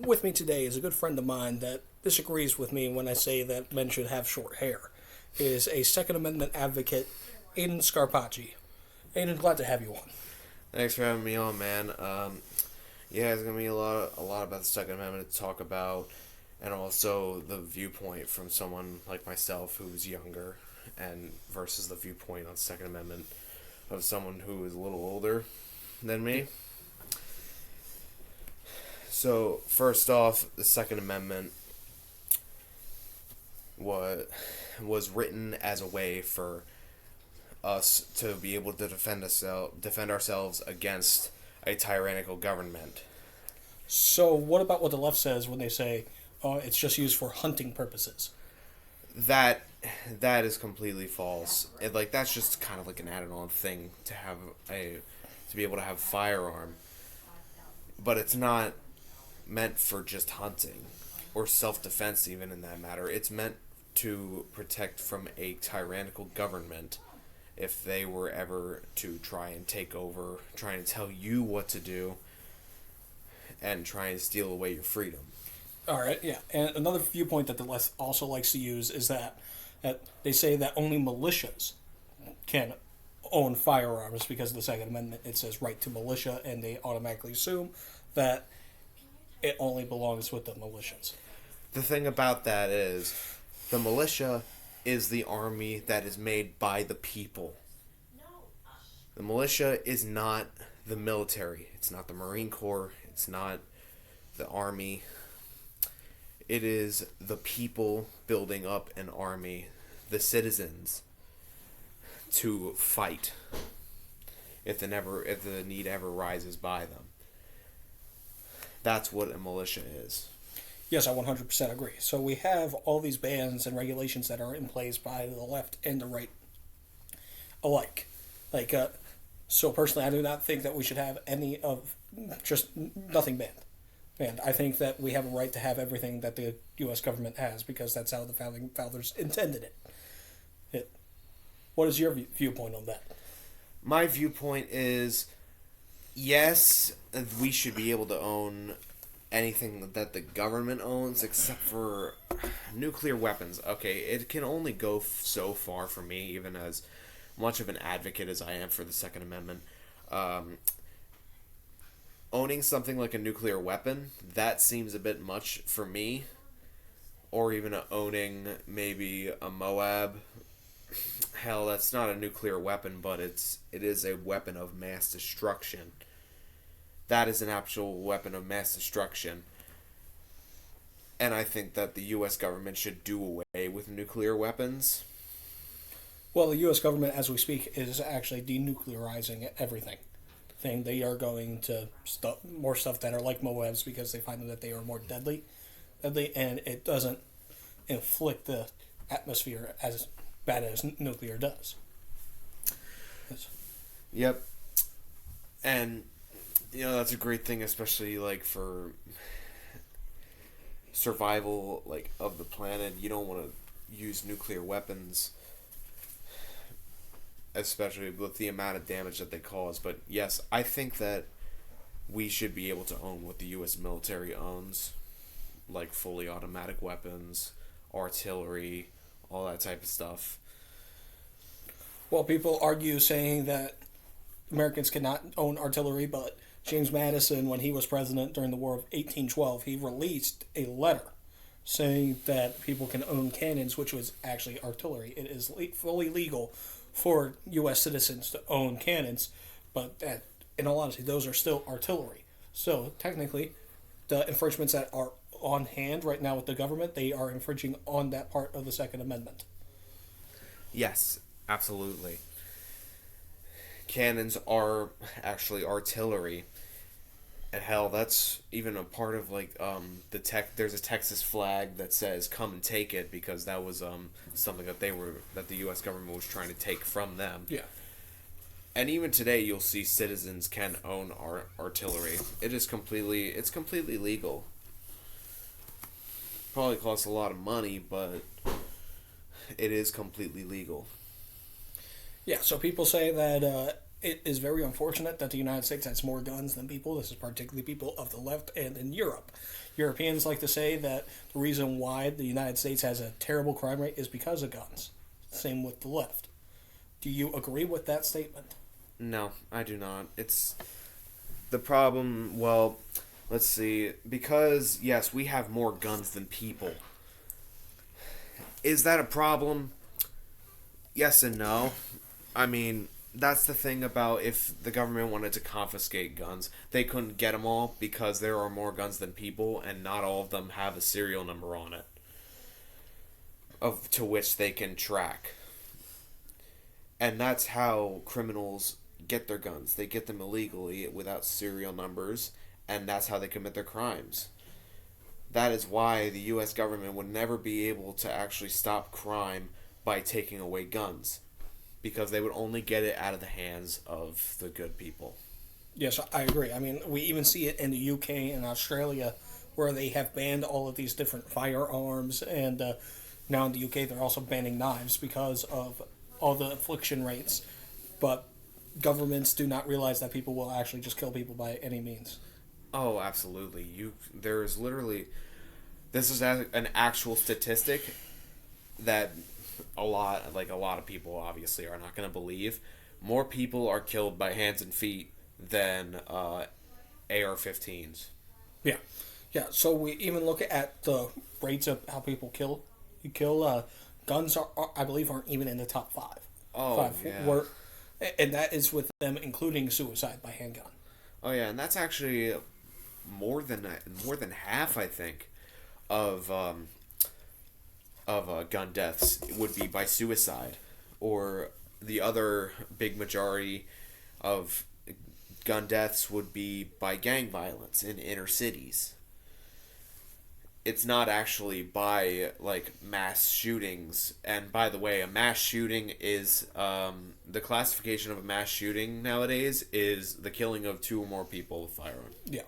with me today is a good friend of mine that disagrees with me when I say that men should have short hair. He is a Second Amendment advocate, Aiden Scarpacci. Aiden, glad to have you on. Thanks for having me on, man. Yeah, it's gonna be a lot about the Second Amendment to talk about, and also the viewpoint from someone like myself who's younger, and versus the viewpoint on the Second Amendment of someone who is a little older than me. So first off, the Second Amendment was written as a way for us to be able to defend ourselves against a tyrannical government. So, what about what the left says when they say it's just used for hunting purposes? That is completely false. That's just kind of like an added-on thing to be able to have a firearm, but it's not meant for just hunting or self-defense. Even in that matter, it's meant to protect from a tyrannical government if they were ever to try and take over, trying to tell you what to do, and try and steal away your freedom. All right, yeah. And another viewpoint that the left also likes to use is that they say that only militias can own firearms because of the Second Amendment. It says right to militia, and they automatically assume that it only belongs with the militias. The thing about that is, the militia is the army that is made by the people. The militia is not the military. It's not the Marine Corps. It's not the army. It is the people building up an army, the citizens, to fight if the need ever rises by them. That's what a militia is. Yes, I 100% agree. So we have all these bans and regulations that are in place by the left and the right alike. So personally, I do not think that we should have just nothing banned. And I think that we have a right to have everything that the U.S. government has because that's how the founding fathers intended it. What is your viewpoint on that? My viewpoint is, yes, we should be able to own anything that the government owns except for nuclear weapons. Okay, it can only go so far for me, even as much of an advocate as I am for the Second Amendment. Owning something like a nuclear weapon, that seems a bit much for me. Or even owning maybe a Moab. Hell, that's not a nuclear weapon, but it is a weapon of mass destruction. That is an actual weapon of mass destruction. And I think that the U.S. government should do away with nuclear weapons. Well, the U.S. government, as we speak, is actually denuclearizing everything. They are going to more stuff that are like Moabs because they find that they are more deadly, and it doesn't inflict the atmosphere as bad as nuclear does. Yep. And that's a great thing, especially for survival of the planet. You don't want to use nuclear weapons, especially with the amount of damage that they cause. But yes, I think that we should be able to own what the U.S. military owns, like fully automatic weapons, artillery, all that type of stuff. Well, people argue saying that Americans cannot own artillery, but James Madison, when he was president during the War of 1812, he released a letter saying that people can own cannons, which was actually artillery. It is fully legal for U.S. citizens to own cannons, but in all honesty, those are still artillery. So technically, the infringements that are on hand right now with the government, they are infringing on that part of the Second Amendment. Yes, absolutely. Cannons are actually artillery. And hell, that's even a part of there's a Texas flag that says "Come and take it" because that was something that the U.S. government was trying to take from them. Yeah. And even today, you'll see citizens can own artillery. It's completely legal. Probably costs a lot of money, but it is completely legal. Yeah. So people say that it is very unfortunate that the United States has more guns than people. This is particularly people of the left and in Europe. Europeans like to say that the reason why the United States has a terrible crime rate is because of guns. Same with the left. Do you agree with that statement? No, I do not. It's the problem. Well, let's see. Because yes, we have more guns than people. Is that a problem? Yes and no. I mean, that's the thing about if the government wanted to confiscate guns, they couldn't get them all because there are more guns than people, and not all of them have a serial number on it, of to which they can track. And that's how criminals get their guns. They get them illegally without serial numbers, and that's how they commit their crimes. That is why the U.S. government would never be able to actually stop crime by taking away guns, because they would only get it out of the hands of the good people. Yes, I agree. I mean, we even see it in the UK and Australia where they have banned all of these different firearms, and now in the UK they're also banning knives because of all the affliction rates. But governments do not realize that people will actually just kill people by any means. Oh, absolutely. There is literally, this is an actual statistic that a lot of people obviously are not going to believe. More people are killed by hands and feet than AR-15s. Yeah, yeah. So we even look at the rates of how people kill. You kill. Guns I believe, aren't even in the top five. Oh, Five. yeah. And that is with them including suicide by handgun. Oh, yeah, and that's actually more than half, I think, of gun deaths would be by suicide, or the other big majority of gun deaths would be by gang violence in inner cities. It's not actually by like mass shootings. And by the way, a mass shooting is the classification of a mass shooting nowadays is the killing of 2 or more people with firearms. Yeah.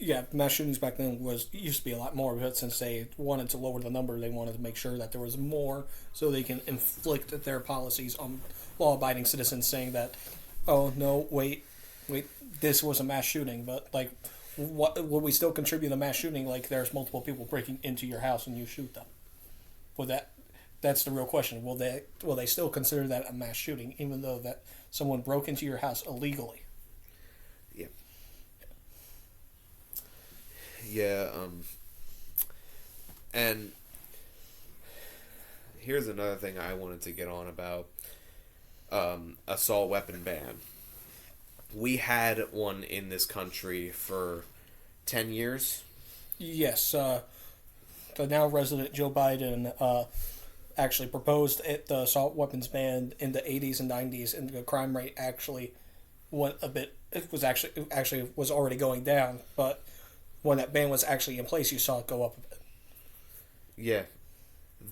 Yeah, mass shootings back then used to be a lot more, but since they wanted to lower the number, they wanted to make sure that there was more, so they can inflict their policies on law-abiding citizens, saying that, oh no, wait, this was a mass shooting, but like, what will we still contribute to a mass shooting? Like, there's multiple people breaking into your house and you shoot them. Well, that's the real question. Will they still consider that a mass shooting, even though that someone broke into your house illegally? Yeah. Yeah, and here's another thing I wanted to get on about assault weapon ban. We had one in this country for 10 years. Yes, the now resident Joe Biden actually proposed the assault weapons ban in the 80s and 90s, and the crime rate actually went a bit. It was actually was already going down, but when that ban was actually in place, you saw it go up a bit. Yeah,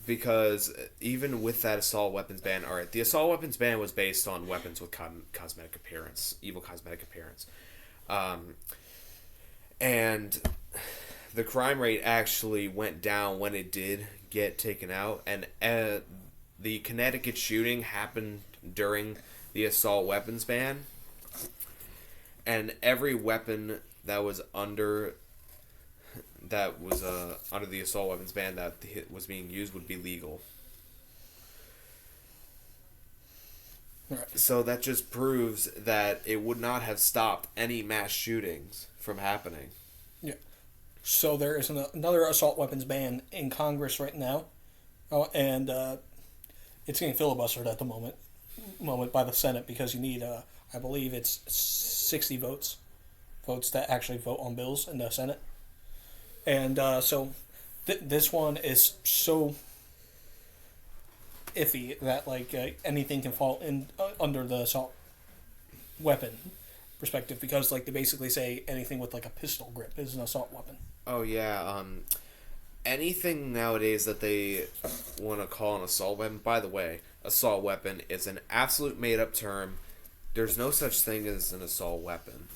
because even with that assault weapons ban, all right, the assault weapons ban was based on weapons with cosmetic appearance, evil cosmetic appearance, and the crime rate actually went down when it did get taken out, and the Connecticut shooting happened during the assault weapons ban, and every weapon that was under the assault weapons ban that was being used would be legal. Right. So that just proves that it would not have stopped any mass shootings from happening. Yeah. So there is another assault weapons ban in Congress right now, and it's getting filibustered at the moment by the Senate, because you need, I believe it's 60 votes to actually vote on bills in the Senate. And so this one is so iffy that like anything can fall in under the assault weapon perspective, because like they basically say anything with like a pistol grip is an assault weapon. Oh yeah, anything nowadays that they want to call an assault weapon. By the way, assault weapon is an absolute made-up term. There's no such thing as an assault weapon.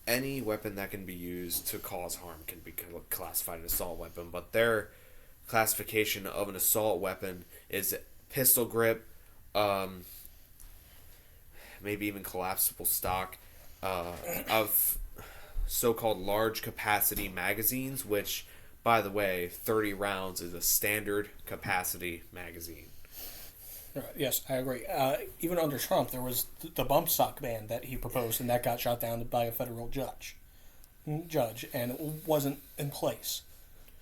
Any weapon that can be used to cause harm can be classified an assault weapon, but their classification of an assault weapon is pistol grip, maybe even collapsible stock, of so-called large capacity magazines, which, by the way, 30 rounds is a standard capacity magazine. Yes, I agree. Even under Trump, there was the bump stock ban that he proposed, and that got shot down by a federal judge, and it wasn't in place.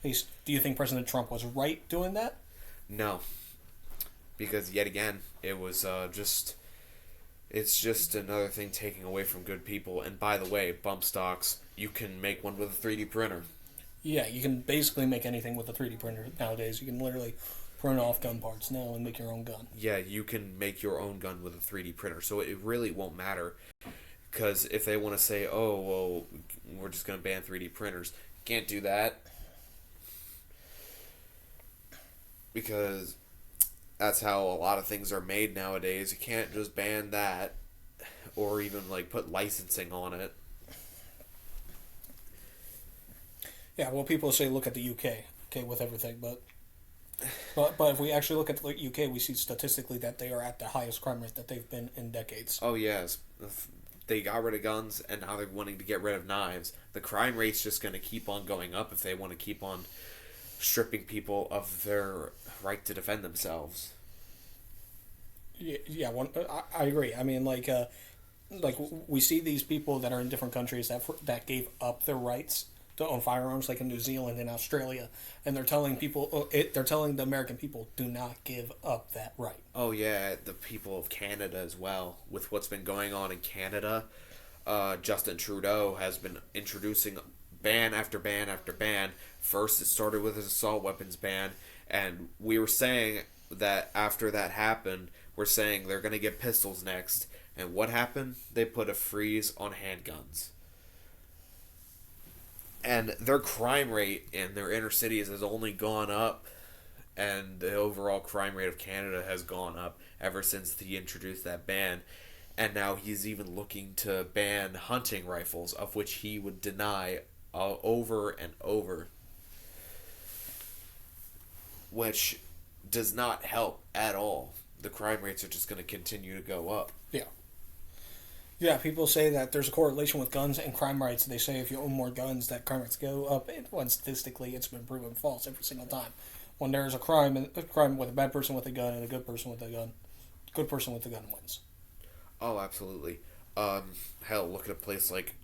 Do you think President Trump was right doing that? No, because yet again, it was it's just another thing taking away from good people. And by the way, bump stocks, you can make one with a 3D printer. Yeah, you can basically make anything with a 3D printer nowadays. You can literally print off gun parts now and make your own gun. Yeah, you can make your own gun with a 3D printer, so it really won't matter. Because if they want to say, oh, well, we're just going to ban 3D printers, can't do that. Because that's how a lot of things are made nowadays. You can't just ban that or even like put licensing on it. Yeah, well, people say look at the UK, okay, with everything, but if we actually look at the UK, we see statistically that they are at the highest crime rate that they've been in decades. Oh yes, they got rid of guns and now they're wanting to get rid of knives. The crime rate's just going to keep on going up if they want to keep on stripping people of their right to defend themselves. Yeah, I agree. I mean, like we see these people that are in different countries that gave up their rights to own firearms, like in New Zealand and Australia, and they're telling they're telling the American people, do not give up that right. Oh yeah, the people of Canada as well. With what's been going on in Canada, Justin Trudeau has been introducing ban after ban after ban. First, it started with his assault weapons ban, and we were saying that after that happened, we're saying they're going to get pistols next. And what happened? They put a freeze on handguns. And their crime rate in their inner cities has only gone up, and the overall crime rate of Canada has gone up ever since he introduced that ban. And now he's even looking to ban hunting rifles, of which he would deny over and over, which does not help at all. The crime rates are just going to continue to go up. Yeah. Yeah, people say that there's a correlation with guns and crime rates. They say if you own more guns, that crime rates go up. When statistically, it's been proven false every single time. When there's a crime with a bad person with a gun and a good person with a gun, good person with a gun wins. Oh, absolutely. Hell, look at a place like,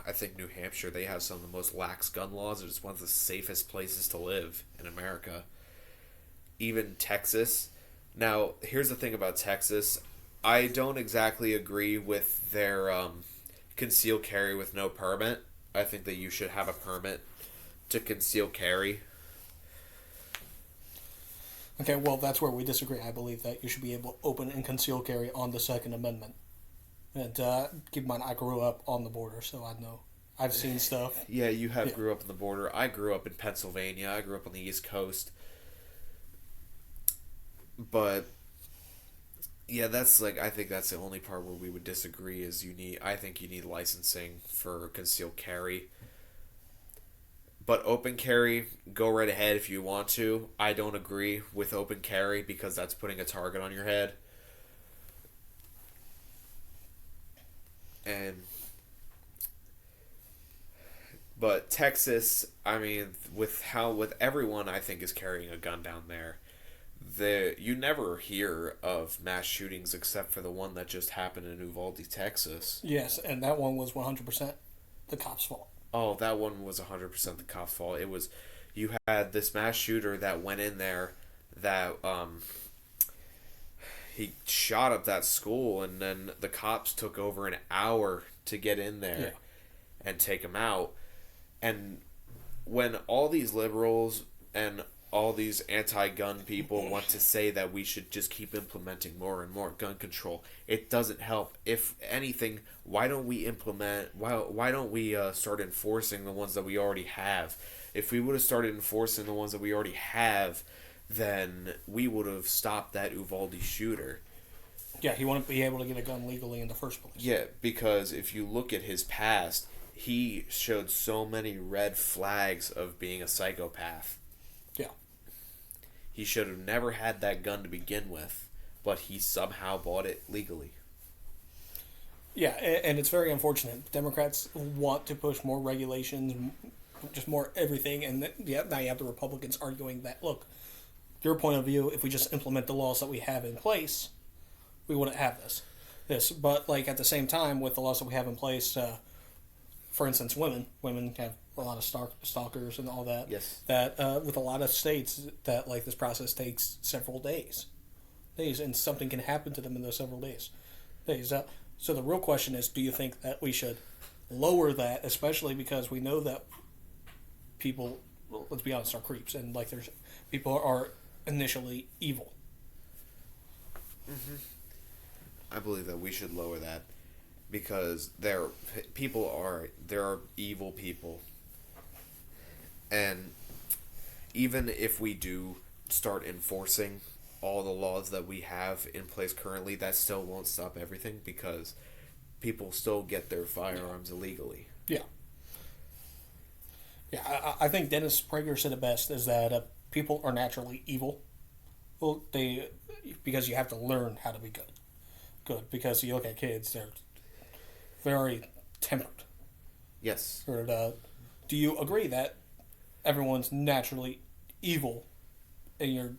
I think New Hampshire. They have some of the most lax gun laws. It's one of the safest places to live in America. Even Texas. Now, here's the thing about Texas. I don't exactly agree with their concealed carry with no permit. I think that you should have a permit to conceal carry. Okay, well, that's where we disagree. I believe that you should be able to open and conceal carry on the Second Amendment. And keep in mind, I grew up on the border, so I know. I've seen stuff. Yeah, you have grew up on the border. I grew up in Pennsylvania. I grew up on the East Coast. But yeah, that's like, I think that's the only part where we would disagree is I think you need licensing for concealed carry. But open carry, go right ahead if you want to. I don't agree with open carry because that's putting a target on your head. But Texas, I mean, with everyone I think is carrying a gun down there, you never hear of mass shootings except for the one that just happened in Uvalde, Texas. Yes, and that one was 100% the cops' fault. Oh, that one was 100% the cops' fault. It was, you had this mass shooter that went in there that he shot up that school, and then the cops took over an hour to get in there and take him out. And when all these liberals and all these anti-gun people want to say that we should just keep implementing more and more gun control, it doesn't help. If anything, why don't we start enforcing the ones that we already have? If we would have started enforcing the ones that we already have, then we would have stopped that Uvalde shooter. Yeah, he wouldn't be able to get a gun legally in the first place. Yeah, because if you look at his past, he showed so many red flags of being a psychopath. Yeah. He should have never had that gun to begin with, but he somehow bought it legally. Yeah, and it's very unfortunate. Democrats want to push more regulations, just more everything, and yeah, now you have the Republicans arguing that, look, your point of view, if we just implement the laws that we have in place, we wouldn't have this. But like at the same time, with the laws that we have in place, for instance, women have a lot of stalkers and all that. Yes. That with a lot of states, that like this process takes several days, and something can happen to them in those several days. So the real question is, do you think that we should lower that, especially because we know that people, well, let's be honest, are creeps, and like there's people are initially evil. I believe that we should lower that because there are evil people, and even if we do start enforcing all the laws that we have in place currently, that still won't stop everything because people still get their firearms illegally. Yeah. Yeah, I think Dennis Prager said it best, is that people are naturally evil. Well, because you have to learn how to be good. Good, because you look at kids, they're very tempered. Yes. Do you agree that everyone's naturally evil, and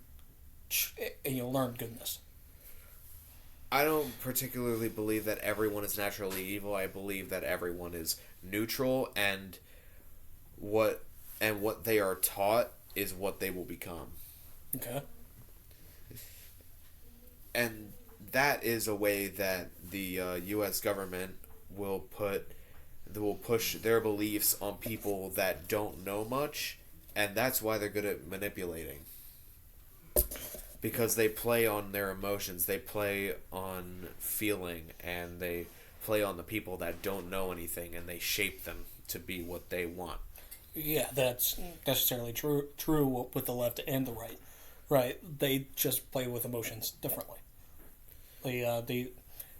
you learn goodness? I don't particularly believe that everyone is naturally evil. I believe that everyone is neutral, and what they are taught is what they will become. Okay. And that is a way that the U.S. government will push their beliefs on people that don't know much, and that's why they're good at manipulating. Because they play on their emotions, they play on feeling, and they play on the people that don't know anything, and they shape them to be what they want. Yeah, that's necessarily true with the left and the right. Right, they just play with emotions differently.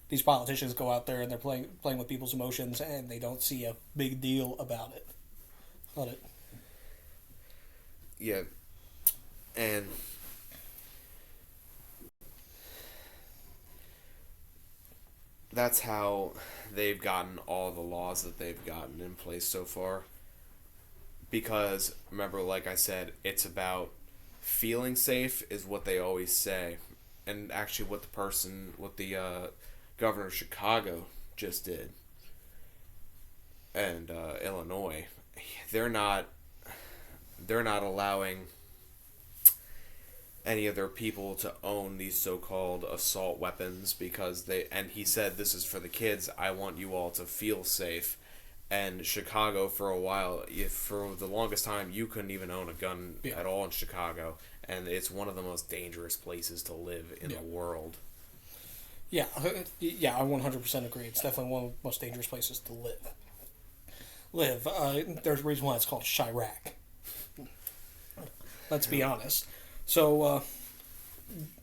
These politicians go out there and they're playing with people's emotions, and they don't see a big deal about it. Yeah, and that's how they've gotten all the laws that they've gotten in place so far. Because remember, like I said, it's about feeling safe is what they always say, and actually what the governor of Chicago just did, and Illinois, they're not allowing any of their people to own these so-called assault weapons because he said, this is for the kids, I want you all to feel safe. And Chicago, for a while, for the longest time, you couldn't even own a gun at all in Chicago, and it's one of the most dangerous places to live in the world. Yeah, I 100% agree. It's definitely one of the most dangerous places to live. There's a reason why it's called Chirac. Let's be honest. So,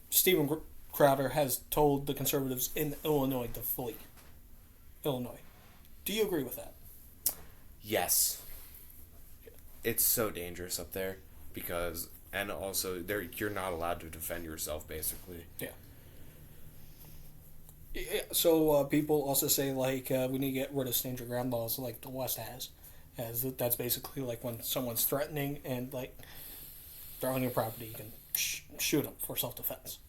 Steven Crowder has told the conservatives in Illinois to flee Illinois. Do you agree with that? Yes. It's so dangerous up there because, and also you're not allowed to defend yourself, basically. Yeah. So people also say like we need to get rid of stand your ground laws like the West has, as that's basically like when someone's threatening and like they're on your property, you can shoot them for self-defense.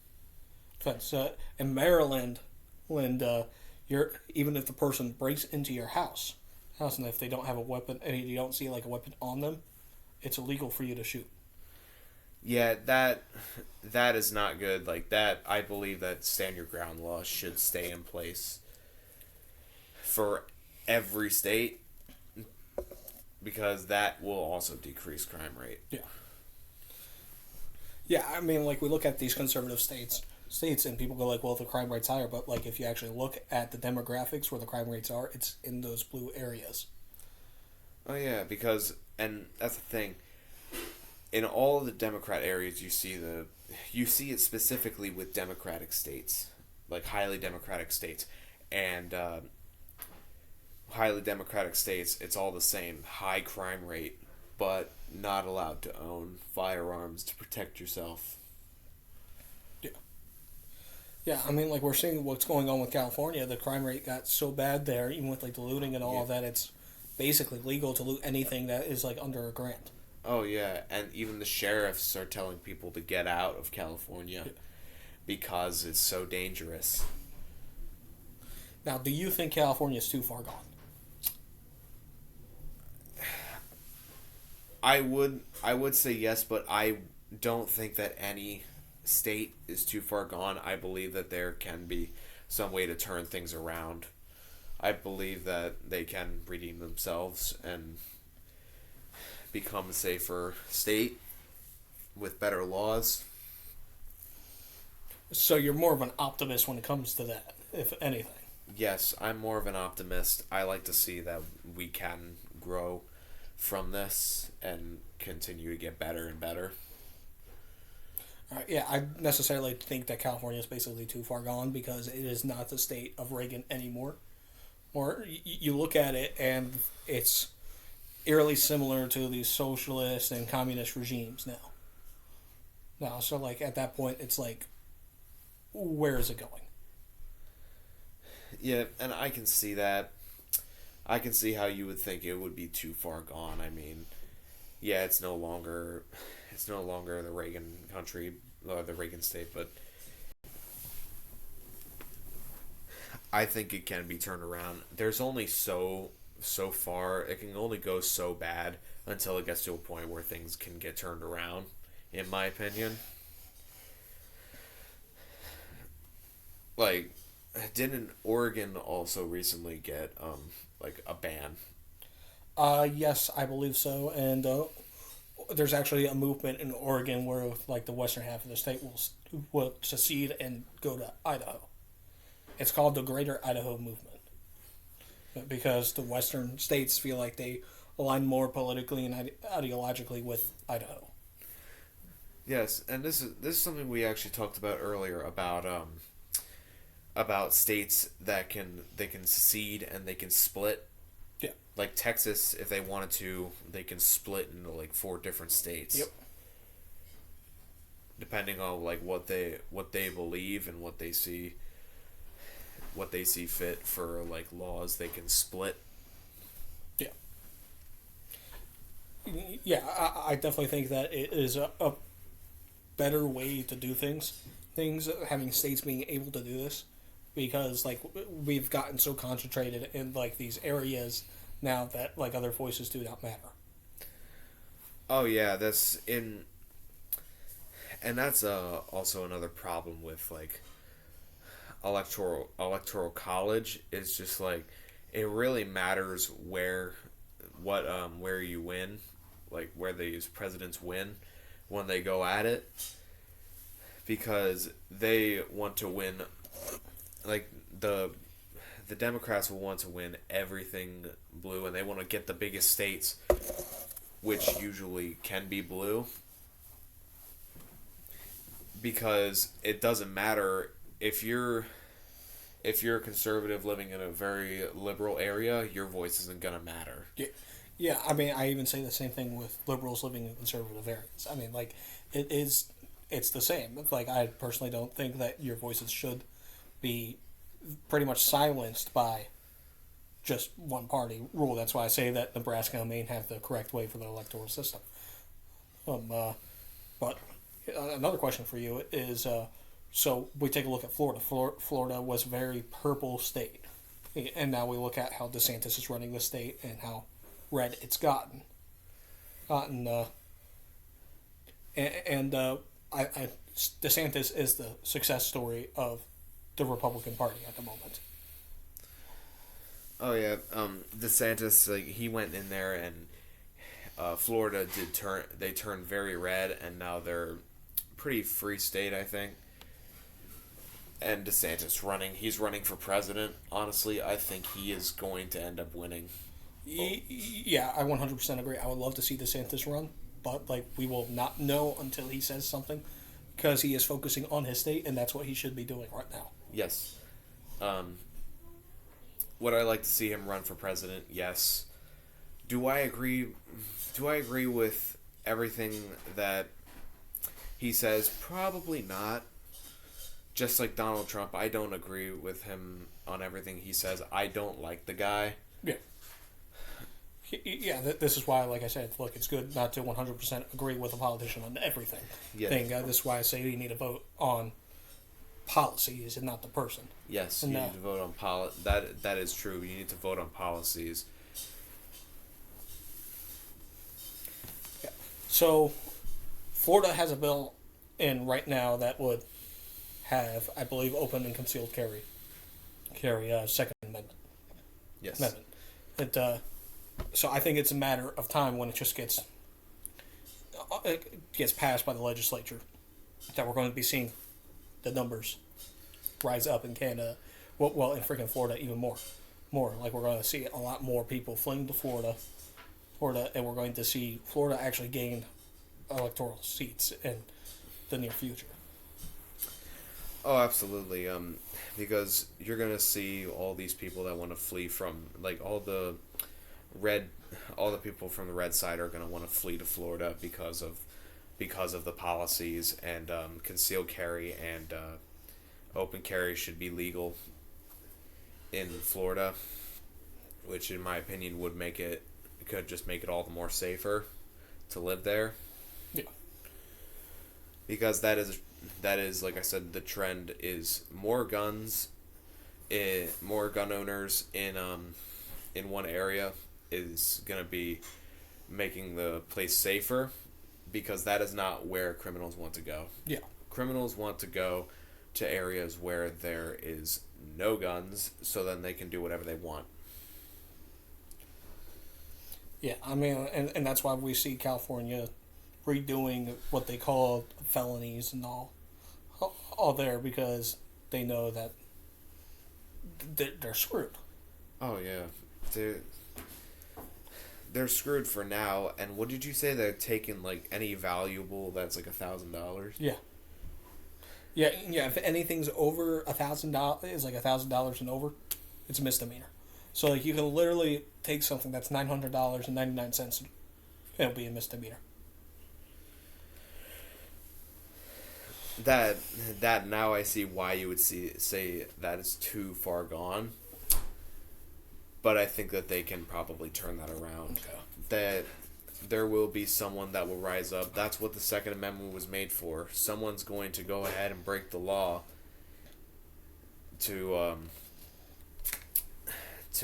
In Maryland, you're even if the person breaks into your house, and if they don't have a weapon and you don't see like a weapon on them, it's illegal for you to shoot. Yeah, that is not good. Like that, I believe that stand your ground law should stay in place for every state because that will also decrease crime rate. Yeah. Yeah, I mean, like we look at these conservative states, and people go like, well, the crime rate's higher, but like if you actually look at the demographics where the crime rates are, it's in those blue areas. Oh yeah, and that's the thing. In all of the Democrat areas, you see it specifically with Democratic states, like highly Democratic states, and highly Democratic states. It's all the same, high crime rate, but not allowed to own firearms to protect yourself. Yeah. Yeah, I mean, like we're seeing what's going on with California. The crime rate got so bad there, even with like the looting and all Yeah. of that. It's basically legal to loot anything that is like under a grand. Oh yeah, and even the sheriffs are telling people to get out of California because it's so dangerous. Now, do you think California is too far gone? I would say yes, but I don't think that any state is too far gone. I believe that there can be some way to turn things around. I believe that they can redeem themselves and become a safer state with better laws. So you're more of an optimist when it comes to that, if anything. Yes, I'm more of an optimist. I like to see that we can grow from this and continue to get better and better. Yeah, I necessarily think that California is basically too far gone because it is not the state of Reagan anymore. Or you look at it and it's eerily similar to these socialist and communist regimes now. Now, so like at that point, it's like, where is it going? Yeah, and I can see that. I can see how you would think it would be too far gone. I mean, yeah, it's no longer the Reagan country or the Reagan state, but I think it can be turned around. There's only so far. It can only go so bad until it gets to a point where things can get turned around, in my opinion. Like, didn't Oregon also recently get like a ban? Yes, I believe so. And there's actually a movement in Oregon where like the western half of the state will secede and go to Idaho. It's called the Greater Idaho Movement because the western states feel like they align more politically and ideologically with Idaho. Yes, and this is something we actually talked about earlier about states that they can secede and they can split. Yeah. Like Texas, if they wanted to, they can split into like four different states. Yep. Depending on like what they believe and what they see fit for like laws, they can split. Yeah. Yeah, I definitely think that it is a better way to do things. Things having states being able to do this because like we've gotten so concentrated in like these areas now that like other voices do not matter. Oh yeah, that's also another problem with like electoral college is just like it really matters where you win, like where these presidents win when they go at it, because they want to win, like the Democrats will want to win everything blue, and they want to get the biggest states, which usually can be blue, because it doesn't matter if you're a conservative living in a very liberal area, your voice isn't gonna matter. Yeah, yeah. I mean, I even say the same thing with liberals living in conservative areas. I mean, like it's the same. Like I personally don't think that your voices should be pretty much silenced by just one party rule. That's why I say that Nebraska and Maine have the correct way for the electoral system. But another question for you is so we take a look at Florida. Florida was a very purple state. And now we look at how DeSantis is running the state and how red it's gotten. Gotten, I DeSantis is the success story of the Republican Party at the moment. Oh yeah, DeSantis, like he went in there and Florida they turned very red, and now they're pretty free state, I think. And DeSantis he's running for president. Honestly, I think he is going to end up winning. Yeah, I 100% agree. I would love to see DeSantis run, but like we will not know until he says something because he is focusing on his state, and that's what he should be doing right now. Yes. Would I like to see him run for president? Yes. Do I agree? Do I agree with everything that he says? Probably not. just like Donald Trump, I don't agree with him on everything he says. I don't like the guy. Yeah. Yeah, this is why, like I said, look, it's good not to 100% agree with a politician on everything. Yeah. This is why I say you need to vote on policies and not the person. Yes, And you need to vote on that is true. You need to vote on policies. Yeah. So, Florida has a bill in right now that would have, I believe, open and concealed carry Second Amendment. Yes. Amendment. So I think it's a matter of time when it just gets passed by the legislature that we're going to be seeing the numbers rise up in Canada, well in freaking Florida even more. Like we're going to see a lot more people fleeing to Florida, and we're going to see Florida actually gain electoral seats in the near future. Oh, absolutely. Because you're gonna see all these people that want to flee from, like, all the people from the red side are gonna want to flee to Florida because of the policies, and concealed carry and open carry should be legal in Florida, which in my opinion could just make it all the more safer to live there. Yeah. Because that is, like I said, the trend is more guns, more gun owners in one area is gonna be making the place safer, because that is not where criminals want to go. Yeah. Criminals want to go to areas where there is no guns, so then they can do whatever they want. Yeah, I mean, and that's why we see California redoing what they call felonies and all there, because they know that they're screwed. Oh yeah, they're screwed for now. And what did you say? They're taking, like, any valuable that's like $1,000. Yeah. Yeah. If anything's over $1,000, is like $1,000 and over, it's a misdemeanor. So like you can literally take something that's $900.99, and it'll be a misdemeanor. That now I see why you would say that is too far gone. But I think that they can probably turn that around. Okay. That there will be someone that will rise up. That's what the Second Amendment was made for. Someone's going to go ahead and break the law to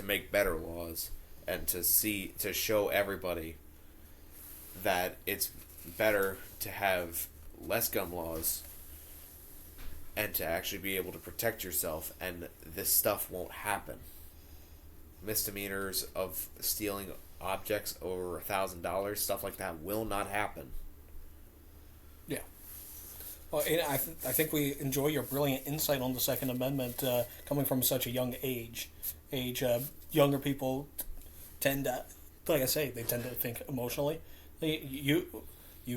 make better laws, and to show everybody that it's better to have less gun laws and to actually be able to protect yourself, and this stuff won't happen. Misdemeanors of stealing objects over $1,000, stuff like that, will not happen. Yeah. Well, and I think we enjoy your brilliant insight on the Second Amendment coming from such a young age. Younger people tend to, like I say, they tend to think emotionally. You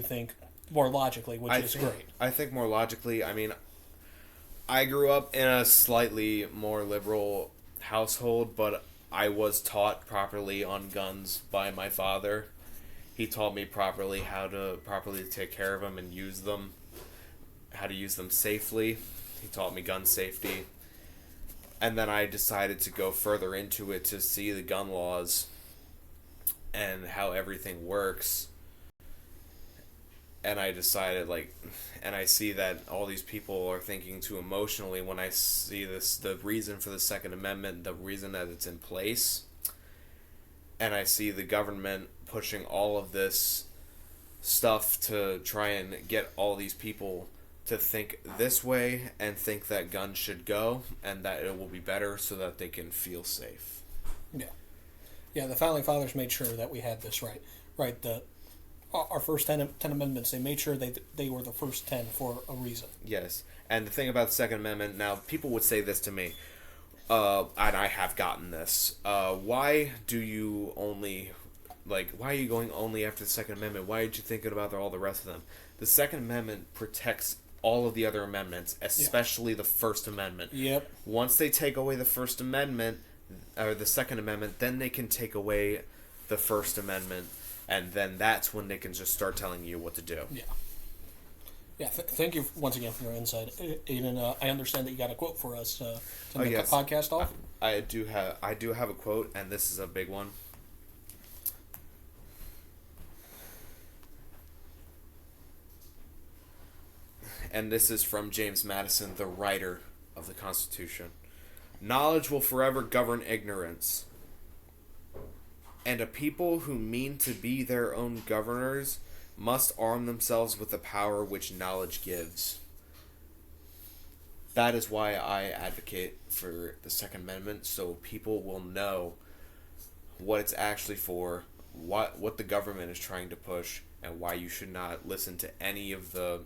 think more logically, which is great. I think more logically. I mean, I grew up in a slightly more liberal household, but I was taught properly on guns by my father. He taught me properly how to properly take care of them and use them, how to use them safely. He taught me gun safety. And then I decided to go further into it to see the gun laws and how everything works. And I decided, and I see that all these people are thinking too emotionally when I see the reason for the Second Amendment, the reason that it's in place. And I see the government pushing all of this stuff to try and get all these people to think this way and think that guns should go and that it will be better so that they can feel safe. Yeah. Yeah, the Founding Fathers made sure that we had this right. Right, our first 10 amendments, they made sure they were the first 10 for a reason. Yes. And the thing about the Second Amendment, now, people would say this to me, and I have gotten this, why do you only, why are you going only after the Second Amendment? Why aren't you thinking about all the rest of them? The Second Amendment protects all of the other amendments, especially the First Amendment. Yep. Once they take away the First Amendment, or the Second Amendment, then they can take away the First Amendment, and then that's when they can just start telling you what to do. Yeah. Yeah, thank you once again for your insight, Aiden. I understand that you got a quote for us to make yes. the podcast off. I do have a quote, and this is a big one. And this is from James Madison, the writer of the Constitution. Knowledge will forever govern ignorance, and a people who mean to be their own governors must arm themselves with the power which knowledge gives. That is why I advocate for the Second Amendment, so people will know what it's actually for, what the government is trying to push, and why you should not listen to any of the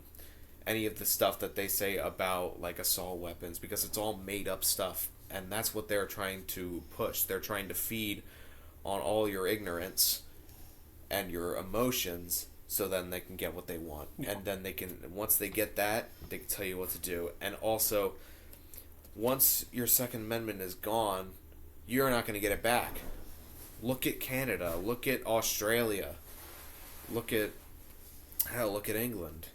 stuff that they say about like assault weapons, because it's all made up stuff, and that's what they're trying to push. They're trying to feed on all your ignorance and your emotions, so then they can get what they want. Yeah. And then they can, once they get that, they can tell you what to do. And also, once your Second Amendment is gone, you're not going to get it back. Look at Canada. Look at Australia. Look at England.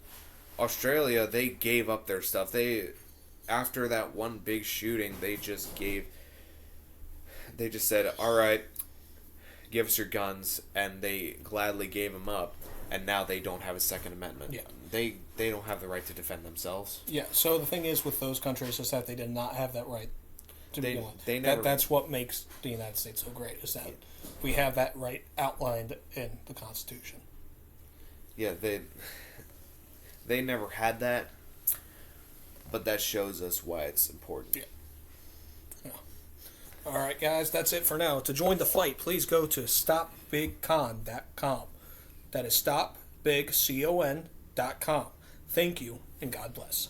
Australia, they gave up their stuff. After that one big shooting, they just said, all right, give us your guns, and they gladly gave them up, and now they don't have a Second Amendment. Yeah. They don't have the right to defend themselves. Yeah, so the thing is with those countries is that they did not have that right to begin with. Never, that's what makes the United States so great, is that we have that right outlined in the Constitution. Yeah, they never had that, but that shows us why it's important. Yeah. All right, guys, that's it for now. To join the fight, please go to stopbigcon.com. That is stopbigcon.com. Thank you, and God bless.